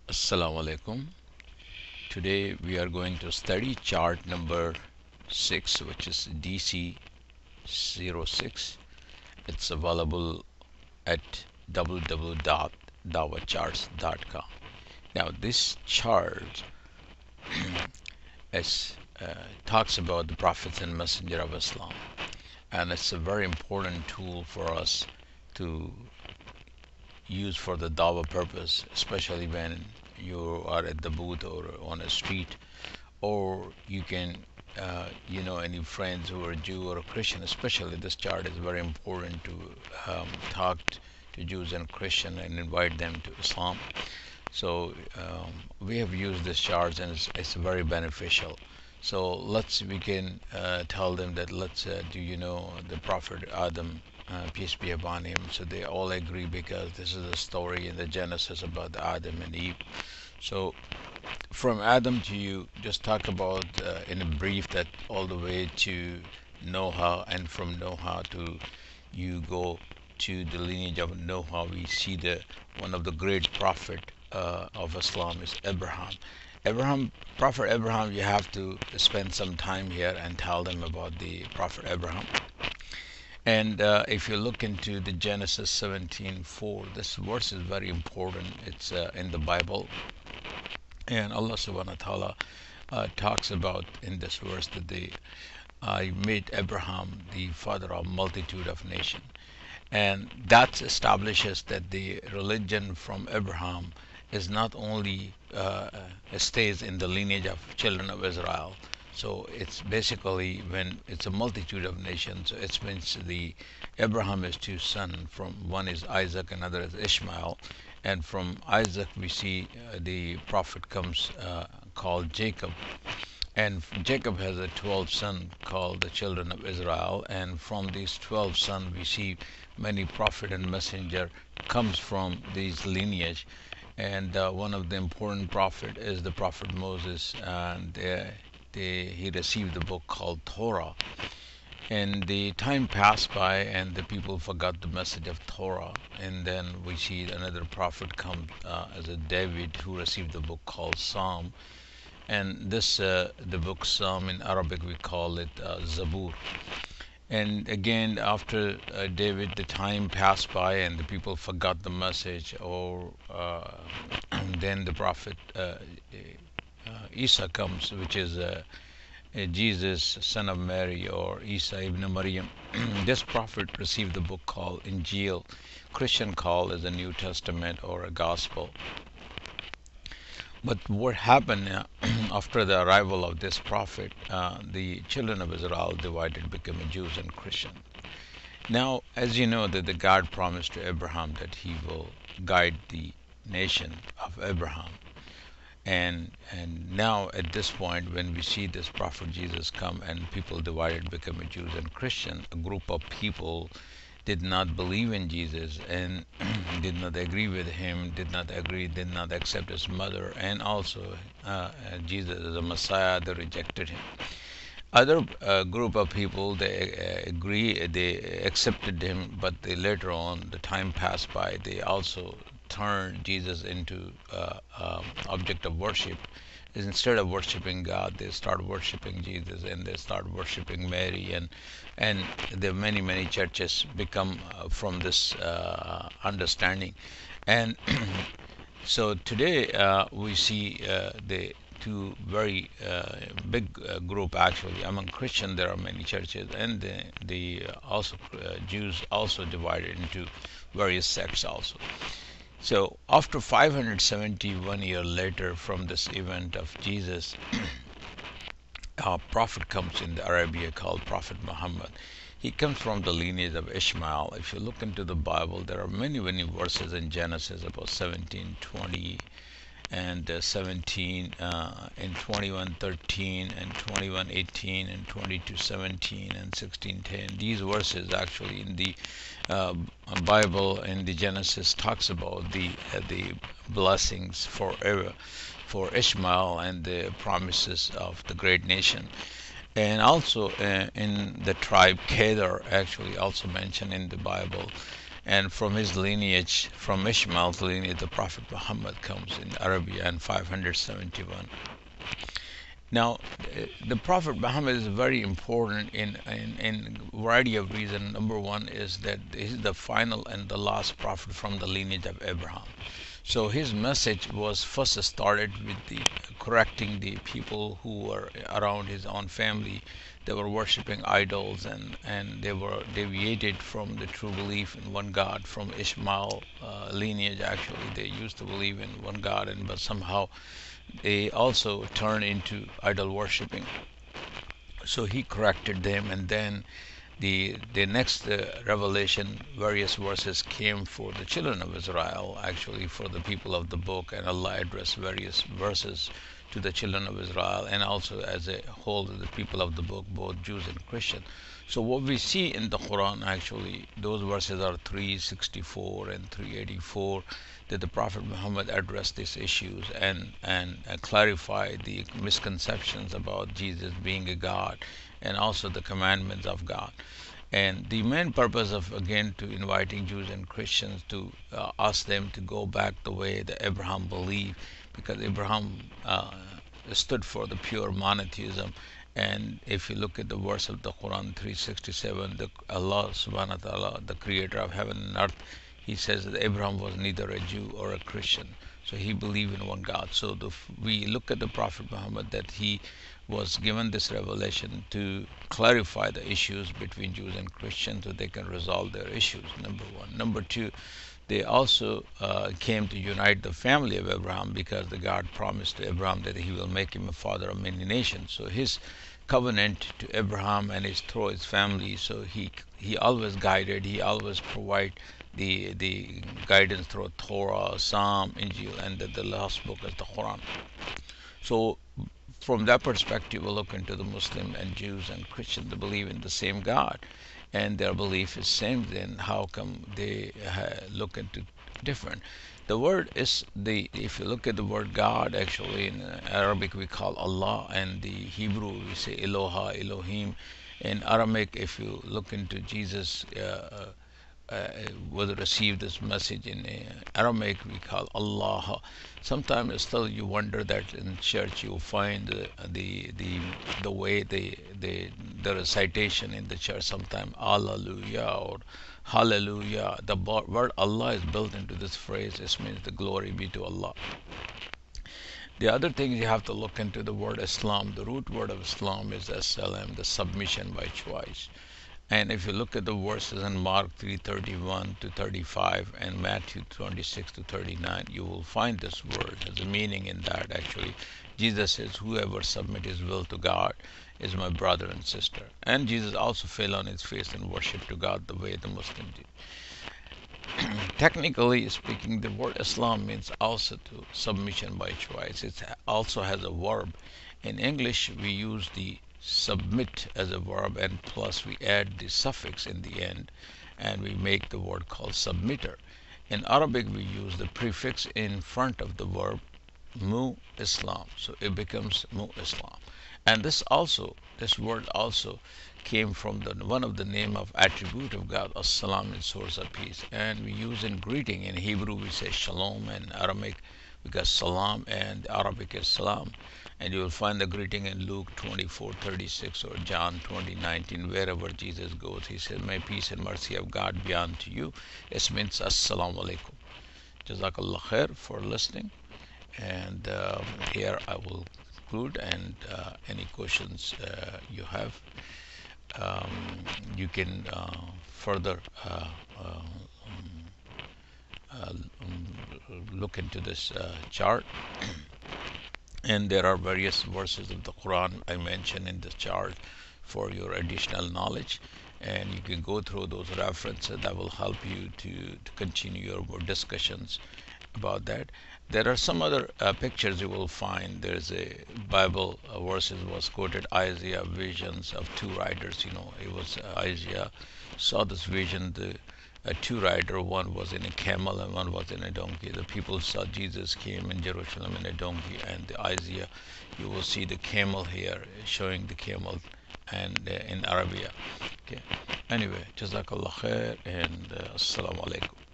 Assalamu alaikum. Today we are going to study chart number 6, which is DC06. It's available at www.dawacharts.com. Now this chart is, talks about the prophets and messenger of Islam, and it's a very important tool for us to use for the dawa purpose, especially when you are at the booth or on a street, or you can any friends who are Jew or Christian. Especially this chart is very important to talk to Jews and Christian and invite them to Islam. So we have used this chart, and it's very beneficial. So we can tell them that, do you know the Prophet Adam, peace be upon him? So they all agree, because this is a story in the Genesis about Adam and Eve. So from Adam to you, just talk about in a brief that all the way to Noah, and from Noah to you go to the lineage of Noah. We see the one of the great prophet of Islam is Abraham. Prophet Abraham, you have to spend some time here and tell them about the Prophet Abraham. And if you look into the Genesis 17:4, this verse is very important. It's in the Bible, and Allah subhanahu wa ta'ala talks about in this verse that I made Abraham the father of multitude of nations. And that establishes that the religion from Abraham is not only stays in the lineage of children of Israel. So it's basically, when it's a multitude of nations, it means the Abraham is two sons. From one is Isaac, another is Ishmael, and from Isaac we see the prophet comes called Jacob. And Jacob has a 12 son called the children of Israel, and from these 12 sons we see many prophet and messenger comes from these lineage. And one of the important prophet is the prophet Moses, and he received the book called Torah. And the time passed by, and the people forgot the message of Torah. And then we see another prophet come as a David, who received the book called Psalm. And this the book Psalm in Arabic we call it Zabur. And again, after David, the time passed by, and the people forgot the message. Or then the prophet Isa comes, which is Jesus, son of Mary, or Isa ibn Maryam. This prophet received the book called Injil. Christian call is a New Testament or a Gospel. But what happened after the arrival of this prophet, the children of Israel divided, becoming Jews and Christian. Now, as you know, that the God promised to Abraham that he will guide the nation of Abraham. And now at this point, when we see this prophet Jesus come and people divided, becoming Jews and Christian, a group of people did not believe in Jesus and did not agree with him, did not accept his mother, and also Jesus as a Messiah. They rejected him. Other group of people, they accepted him, but they later on, the time passed by, they also turned Jesus into object of worship. Instead of worshiping God, they start worshiping Jesus, and they start worshiping Mary, and there are many churches become from this understanding. And so today we see the two very big group. Actually, among Christian there are many churches, and the also Jews also divided into various sects also. So after 571 years later from this event of Jesus, a prophet comes in the Arabia called Prophet Muhammad. He comes from the lineage of Ishmael. If you look into the Bible, there are many verses in Genesis about 17:20 and 17 and 21:13 and 21:18 and 22:17 and 16:10. These verses actually in the Bible, in the Genesis, talks about the blessings forever for Ishmael and the promises of the great nation. And also in the tribe Kedar, actually also mentioned in the Bible. and from his lineage, from Ishmael's lineage, the Prophet Muhammad comes in Arabia in 571. Now, the Prophet Muhammad is very important in a variety of reasons. Number one is that he's the final and the last prophet from the lineage of Abraham. So his message was first started with the correcting the people who were around his own family. They were worshiping idols, and they were deviated from the true belief in one God. From Ishmael lineage, actually, they used to believe in one God, and but somehow they also turned into idol worshiping. So he corrected them, and then the next revelation, various verses came for the children of Israel, actually for the people of the book, and Allah addressed various verses to the children of Israel, and also as a whole to the people of the book, both Jews and Christians. So what we see in the Quran, actually, those verses are 364 and 384, that the Prophet Muhammad addressed these issues and clarified the misconceptions about Jesus being a God, and also the commandments of God. And the main purpose of, again, to inviting Jews and Christians to ask them to go back the way that Abraham believed, because Abraham stood for the pure monotheism. And if you look at the verse of the Quran 367, the Allah subhanahu wa ta'ala, the creator of heaven and earth, he says that Abraham was neither a Jew or a Christian. So he believed in one God. So we look at the Prophet Muhammad, that he was given this revelation to clarify the issues between Jews and Christians so they can resolve their issues, number one. Number two, they also came to unite the family of Abraham, because the God promised to Abraham that he will make him a father of many nations. So his covenant to Abraham and his through his family, so he always guided, he always provide the guidance through Torah, Psalm, Injil, and the last book is the Quran. So from that perspective, we look into the Muslim and Jews and Christians, they believe in the same God, and their belief is same. Then how come they look into different? The word is if you look at the word God, actually in Arabic we call Allah, and the Hebrew we say Eloha, Elohim. In Aramaic, if you look into Jesus was received this message in Aramaic, we call Allah. Sometimes still you wonder that in church you find the way the recitation in the church, sometimes Alleluia or Hallelujah. The word Allah is built into this phrase. This means the glory be to Allah. The other thing you have to look into the word Islam. The root word of Islam is SLM, the submission by choice. And if you look at the verses in Mark 3:31 to 35 and Matthew 26 to 39, you will find this word has a meaning in that. Actually, Jesus says, whoever submit his will to God is my brother and sister. And Jesus also fell on his face and worshiped to God the way the Muslims do. Technically speaking, the word Islam means also to submission by choice. It also has a verb. In English, we use the submit as a verb, and plus we add the suffix in the end, and we make the word called submitter. In Arabic, we use the prefix in front of the verb mu Islam, so it becomes mu Islam. And this word also came from one of the name of attribute of God, as-salam, is source of peace. And we use in greeting. In Hebrew we say shalom, and Aramaic because salam, and Arabic is salam. And you will find the greeting in Luke 24:36 or John 20:19. Wherever Jesus goes, he says, may peace and mercy of God be unto you. It means assalamu alaikum. Jazakallah khair for listening. And here I will conclude, and any questions you have, you can further look into this chart. And there are various verses of the Quran I mentioned in the chart for your additional knowledge, and you can go through those references that will help you to continue your more discussions about that. There are some other pictures you will find. There's a Bible verses was quoted, Isaiah visions of two riders. It was Isaiah saw this vision, the two rider, one was in a camel and one was in a donkey. The people saw Jesus came in Jerusalem in a donkey, and the Isaiah, you will see the camel here, showing the camel, and in Arabia. Okay. Anyway, Jazakallah khair and Assalamu alaikum.